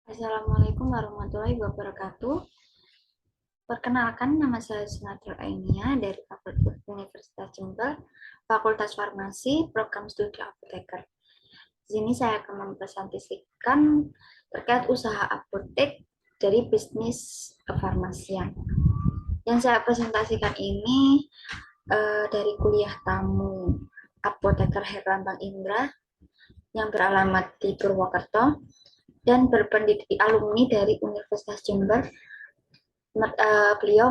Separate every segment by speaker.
Speaker 1: Assalamualaikum warahmatullahi wabarakatuh. Perkenalkan, nama saya Sunatul Ainia dari Fakultas Universitas Jember, Fakultas Farmasi, Program Studi Apoteker. Di sini saya akan mempresentasikan terkait usaha apotek dari bisnis kefarmasian. Yang saya presentasikan ini dari kuliah tamu Apoteker Herlambang Indra yang beralamat di Purwokerto dan berpendidik alumni dari Universitas Jember. Beliau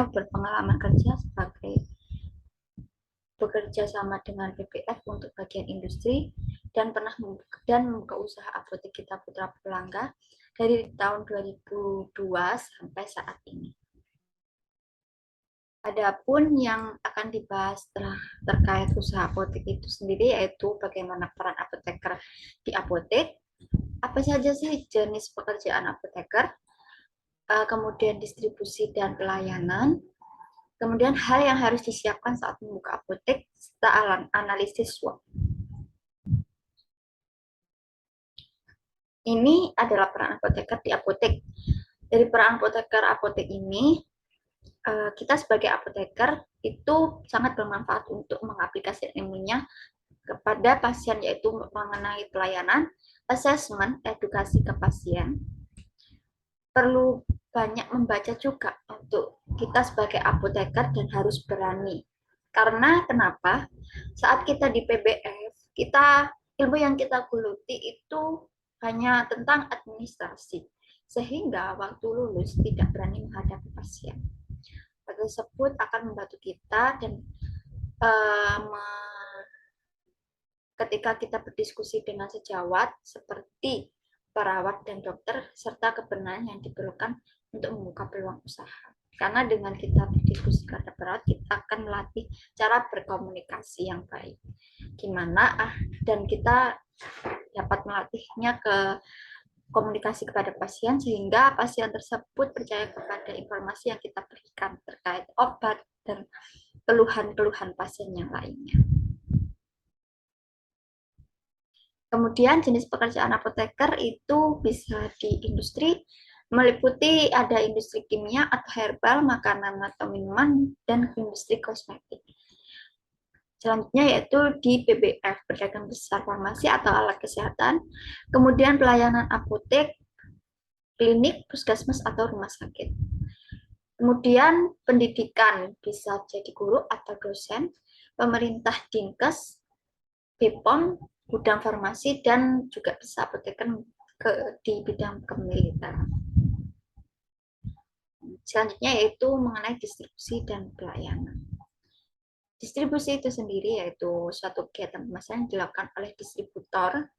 Speaker 1: berpengalaman kerja sebagai bekerja sama dengan BPF untuk bagian industri dan pernah membuka usaha apotek Gita Putra Purlangga dari tahun 2002 sampai saat ini. Adapun yang akan dibahas terkait usaha apotek itu sendiri yaitu bagaimana peran apoteker di apotek, apa saja sih jenis pekerjaan apoteker, kemudian distribusi dan pelayanan, kemudian hal yang harus disiapkan saat membuka apotek, serta analisis SWOT. Ini adalah peran apoteker di apotek. Dari peran apoteker ini, kita sebagai apoteker itu sangat bermanfaat untuk mengaplikasikan ilmunya kepada pasien, yaitu mengenai pelayanan, asesmen, edukasi ke pasien. Perlu banyak membaca juga untuk kita sebagai apoteker dan harus berani. Karena kenapa? Saat kita di PBF, ilmu yang kita geluti itu hanya tentang administrasi. Sehingga waktu lulus tidak berani menghadapi pasien. Hal tersebut akan membantu kita dan ketika kita berdiskusi dengan sejawat seperti perawat dan dokter, serta kebenaran yang diperlukan untuk membuka peluang usaha. Karena dengan kita berdiskusi kepada perawat, kita akan melatih cara berkomunikasi yang baik. Gimana dan kita dapat melatihnya ke komunikasi kepada pasien sehingga pasien tersebut percaya kepada informasi yang kita berikan terkait obat dan keluhan-keluhan pasien yang lainnya. Kemudian jenis pekerjaan apoteker itu bisa di industri, meliputi ada industri kimia atau herbal, makanan atau minuman, dan industri kosmetik. Selanjutnya yaitu di PBF, pedagang besar farmasi atau alat kesehatan, kemudian pelayanan apotek, klinik, puskesmas atau rumah sakit. Kemudian pendidikan bisa jadi guru atau dosen, pemerintah Dinkes, BPOM, gudang farmasi, dan juga bisa apoteker di bidang kemiliteran. Selanjutnya yaitu mengenai distribusi dan pelayanan. Distribusi itu sendiri yaitu suatu kegiatan pemasaran yang dilakukan oleh distributor,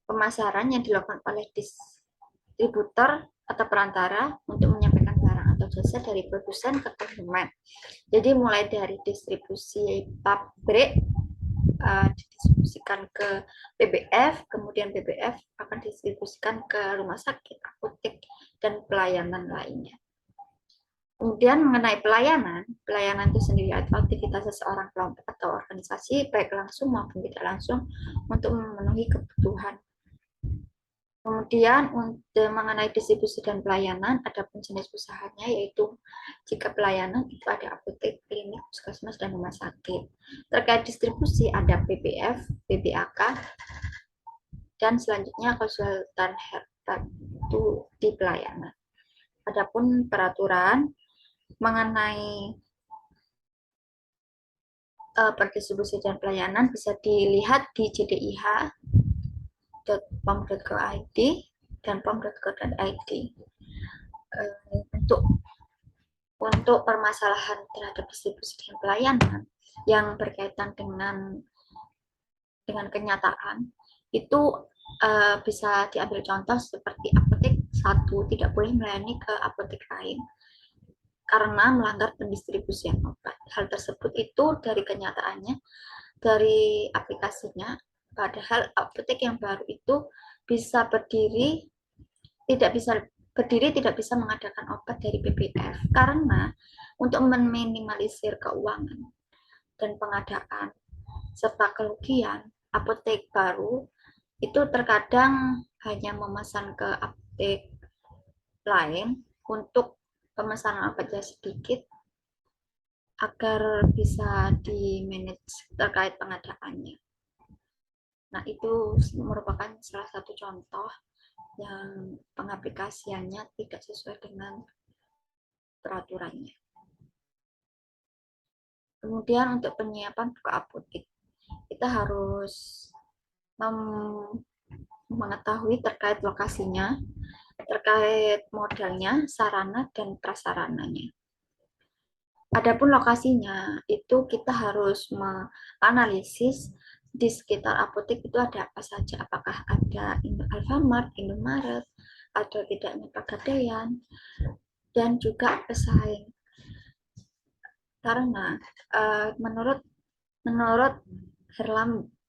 Speaker 1: pemasaran yang dilakukan oleh distributor atau perantara untuk menyampaikan barang atau jasa dari produsen ke konsumen. Jadi mulai dari distribusi pabrik, didistribusikan ke BBF, kemudian BBF akan didistribusikan ke rumah sakit, apotek, dan pelayanan lainnya. Kemudian mengenai pelayanan itu sendiri atau aktivitas seseorang, kelompok, atau organisasi, baik langsung maupun tidak langsung, untuk memenuhi kebutuhan. Kemudian untuk mengenai distribusi dan pelayanan, ada pun jenis usahanya, yaitu jika pelayanan itu ada apotek, klinik, puskesmas, dan rumah sakit. Terkait distribusi ada PBF, PBAK, dan selanjutnya konsultan herbal itu di pelayanan. Adapun peraturan mengenai perdistribusi dan pelayanan bisa dilihat di jdih.pom.go.id dan pom.go.id. Untuk permasalahan terhadap distribusi dan pelayanan yang berkaitan dengan kenyataan itu bisa diambil contoh seperti apotek satu tidak boleh melayani ke apotek lain karena melanggar pendistribusian obat. Hal tersebut itu dari kenyataannya, dari aplikasinya, padahal apotek yang baru itu bisa tidak bisa mengadakan obat dari BPF karena untuk meminimalisir keuangan dan pengadaan serta kerugian, apotek baru itu terkadang hanya memesan ke apotek lain untuk pemesanan obatnya sedikit agar bisa di-manage terkait pengadaannya. Nah, itu merupakan salah satu contoh yang pengaplikasiannya tidak sesuai dengan peraturannya. Kemudian untuk penyiapan buka apotek, kita harus mengetahui terkait lokasinya, terkait modalnya, sarana, dan prasarananya. Adapun lokasinya, itu kita harus menganalisis di sekitar apotek itu ada apa saja. Apakah ada Alfamart, Indomaret, atau tidaknya Pegadaian, dan juga pesaing. Karena menurut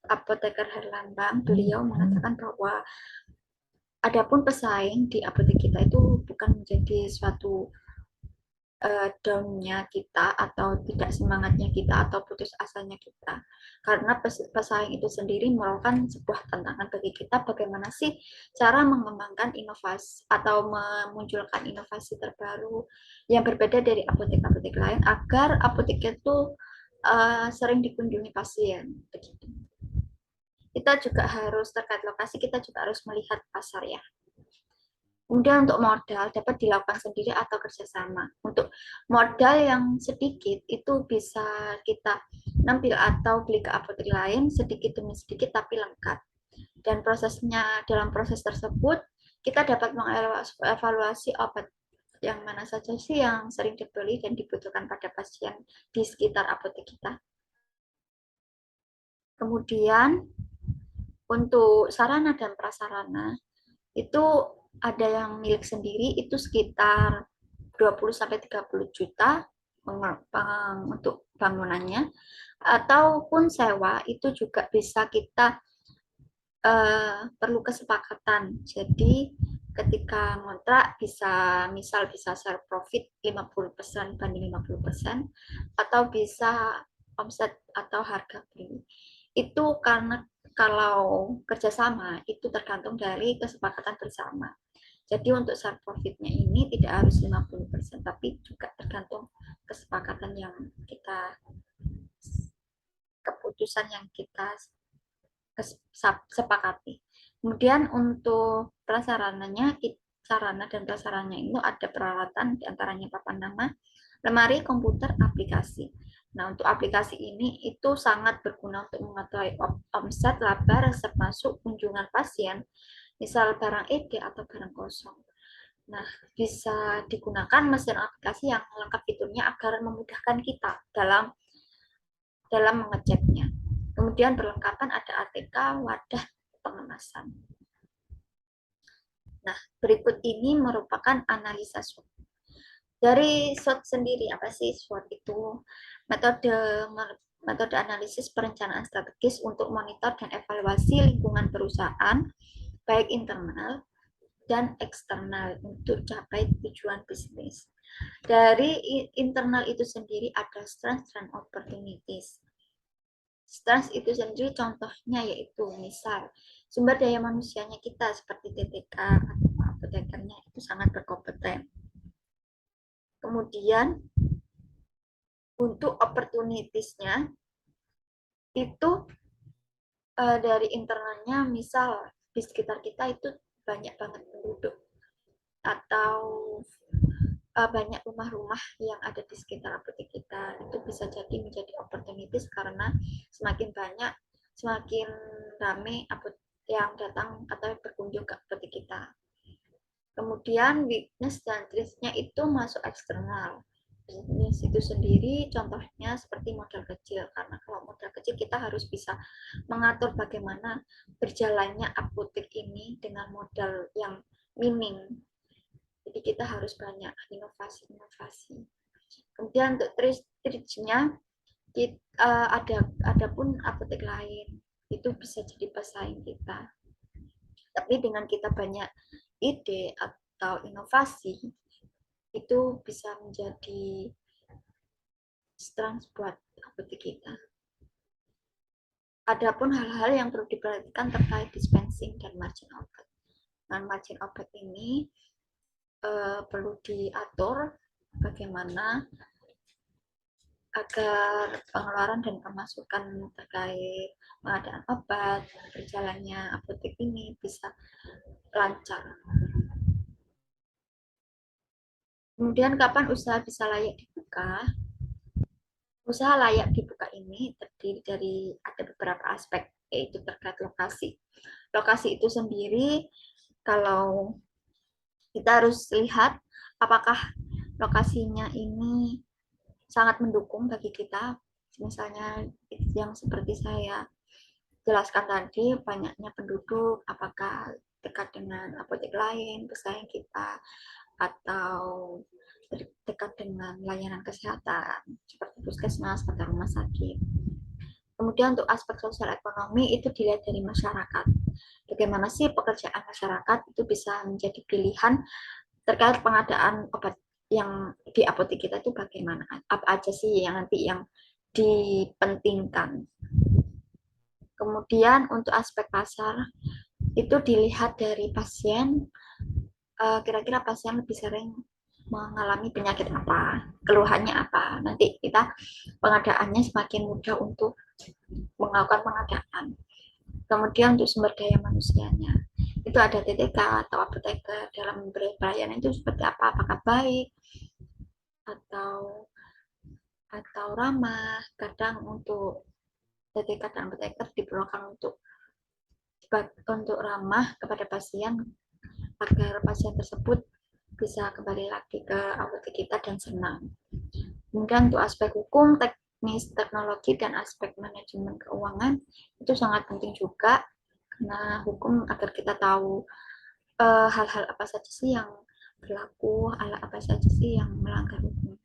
Speaker 1: apoteker Herlambang, beliau mengatakan bahwa adapun pesaing di apotek kita itu bukan menjadi suatu down-nya kita atau tidak semangatnya kita atau putus asanya kita, karena pesaing itu sendiri merupakan sebuah tantangan bagi kita bagaimana sih cara mengembangkan inovasi atau memunculkan inovasi terbaru yang berbeda dari apotek-apotek lain agar apotek itu sering dikunjungi pasien begitu. Kita juga harus terkait lokasi, kita juga harus melihat pasar ya. Kemudian untuk modal dapat dilakukan sendiri atau kerjasama. Untuk modal yang sedikit itu bisa kita nampil atau beli ke apotek lain sedikit demi sedikit tapi lengkap. Dan dalam proses tersebut kita dapat mengevaluasi obat yang mana saja sih yang sering dibeli dan dibutuhkan pada pasien di sekitar apotek kita. Kemudian untuk sarana dan prasarana itu ada yang milik sendiri itu sekitar 20-30 juta untuk bangunannya, ataupun sewa itu juga bisa kita perlu kesepakatan. Jadi ketika ngontrak bisa share profit 50% banding 50% atau bisa omset atau harga beli. Itu karena kalau kerjasama itu tergantung dari kesepakatan bersama. Jadi untuk share profitnya ini tidak harus 50%, tapi juga tergantung kesepakatan yang kita, keputusan yang kita sepakati. Kemudian untuk prasarananya, sarana dan prasarannya itu ada peralatan diantaranya papan nama, lemari, komputer, aplikasi. Nah, untuk aplikasi ini itu sangat berguna untuk mengetahui omset, laba, resep masuk, kunjungan pasien, misal barang ED atau barang kosong. Nah, bisa digunakan mesin aplikasi yang lengkap fiturnya agar memudahkan kita dalam mengeceknya. Kemudian perlengkapan ada ATK, wadah, pengemasan. Nah, berikut ini merupakan analisa SWOT. Dari SWOT sendiri, apa sih SWOT itu? Metode analisis perencanaan strategis untuk monitor dan evaluasi lingkungan perusahaan, baik internal dan eksternal untuk capai tujuan bisnis. Dari internal itu sendiri ada strengths dan opportunities. Strengths itu sendiri contohnya yaitu misal sumber daya manusianya kita seperti TTK atau apotekernya itu sangat berkompeten. Kemudian untuk opportunities-nya itu dari internalnya misal di sekitar kita itu banyak banget penduduk atau banyak rumah-rumah yang ada di sekitar apotek kita, itu bisa jadi menjadi opportunities karena semakin ramai yang datang atau berkunjung ke apotek kita. Kemudian weakness dan threats-nya itu masuk eksternal. Bisnis itu sendiri contohnya seperti modal kecil, karena kalau modal kecil kita harus bisa mengatur bagaimana berjalannya apotek ini dengan modal yang minim. Jadi kita harus banyak inovasi-inovasi. Kemudian untuk tricks-nya ada pun apotek lain itu bisa jadi pesaing kita. Tapi dengan kita banyak ide atau inovasi itu bisa menjadi strength buat apotek kita. Adapun hal-hal yang perlu diperhatikan terkait dispensing dan margin obat. dengan margin obat ini perlu diatur bagaimana agar pengeluaran dan pemasukan terkait pengadaan obat, berjalannya apotek ini bisa lancar. Kemudian kapan usaha bisa layak dibuka? Usaha layak dibuka ini terdiri dari ada beberapa aspek, yaitu terkait lokasi. Lokasi itu sendiri, kalau kita harus lihat apakah lokasinya ini sangat mendukung bagi kita. Misalnya yang seperti saya jelaskan tadi, banyaknya penduduk, apakah dekat dengan apotek lain, pesaing kita, atau dekat dengan layanan kesehatan seperti puskesmas atau rumah sakit. Kemudian untuk aspek sosial ekonomi itu dilihat dari masyarakat. Bagaimana sih pekerjaan masyarakat itu bisa menjadi pilihan terkait pengadaan obat yang di apotek kita itu bagaimana? Apa aja sih yang nanti yang dipentingkan? Kemudian untuk aspek pasar itu dilihat dari pasien, kira-kira pasien lebih sering mengalami penyakit apa, keluhannya apa. Nanti kita pengadaannya semakin mudah untuk melakukan pengadaan. Kemudian untuk sumber daya manusianya, itu ada TTK atau apoteker dalam memberi pelayanan itu seperti apa, apakah baik atau ramah. Kadang untuk TTK dan apoteker diperlukan untuk ramah kepada pasien agar pasien tersebut bisa kembali lagi ke apotek kita dan senang. Kemudian untuk aspek hukum, teknis, teknologi, dan aspek manajemen keuangan itu sangat penting juga, karena hukum agar kita tahu hal-hal apa saja sih yang berlaku, hal apa saja sih yang melanggar hukum.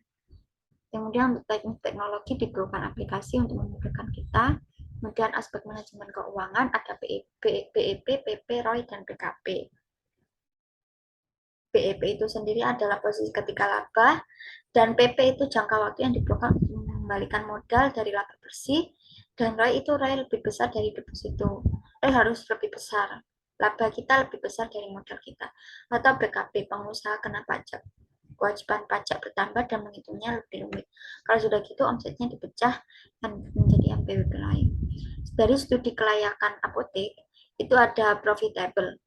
Speaker 1: Kemudian untuk teknik teknologi diperlukan aplikasi untuk memudahkan kita. Kemudian aspek manajemen keuangan ada BEP, PP, ROI, dan PKP. BEP itu sendiri adalah posisi ketika laba, dan PP itu jangka waktu yang diperlukan untuk mengembalikan modal dari laba bersih, dan ROI itu ROI lebih besar dari deposito. ROI harus lebih besar, laba kita lebih besar dari modal kita. Atau BKP, pengusaha kena pajak. Kewajiban pajak bertambah dan menghitungnya lebih rumit. Kalau sudah gitu, omsetnya dipecah dan menjadi NPWP lain. Dari studi kelayakan apotek, itu ada profitable,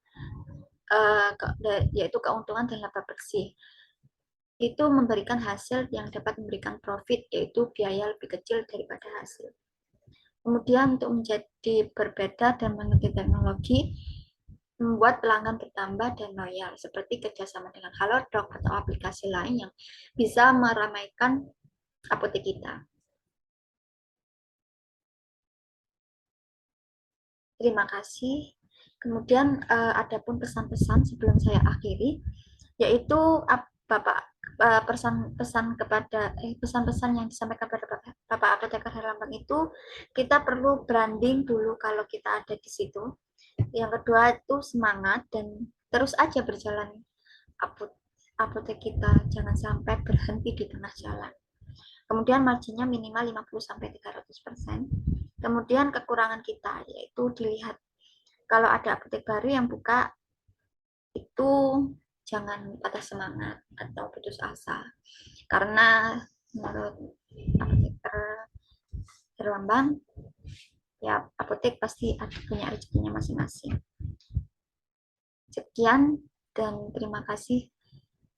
Speaker 1: yaitu keuntungan dan laba bersih. Itu memberikan hasil yang dapat memberikan profit, yaitu biaya lebih kecil daripada hasil. Kemudian untuk menjadi berbeda dan mengerti teknologi, membuat pelanggan bertambah dan loyal, seperti kerjasama dengan Halodoc atau aplikasi lain yang bisa meramaikan apotek kita. Terima kasih. Kemudian ada pun pesan-pesan sebelum saya akhiri, yaitu Bapak pesan-pesan yang disampaikan kepada Bapak apoteker Herlambang itu, kita perlu branding dulu kalau kita ada di situ. Yang kedua itu semangat dan terus aja berjalan apotek kita, jangan sampai berhenti di tengah jalan. Kemudian marginnya minimal 50-300%. Kemudian kekurangan kita yaitu dilihat kalau ada apotek baru yang buka, itu jangan patah semangat atau putus asa, karena menurut apoteker Herlambang, ya apotek pasti punya rezekinya masing-masing. Sekian dan terima kasih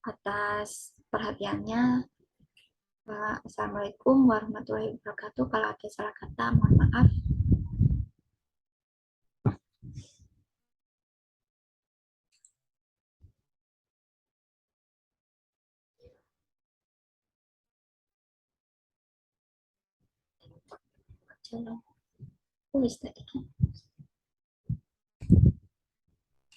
Speaker 1: atas perhatiannya. Assalamualaikum warahmatullahi wabarakatuh. Kalau ada salah kata, mohon maaf. Jalan. Tulis tadi.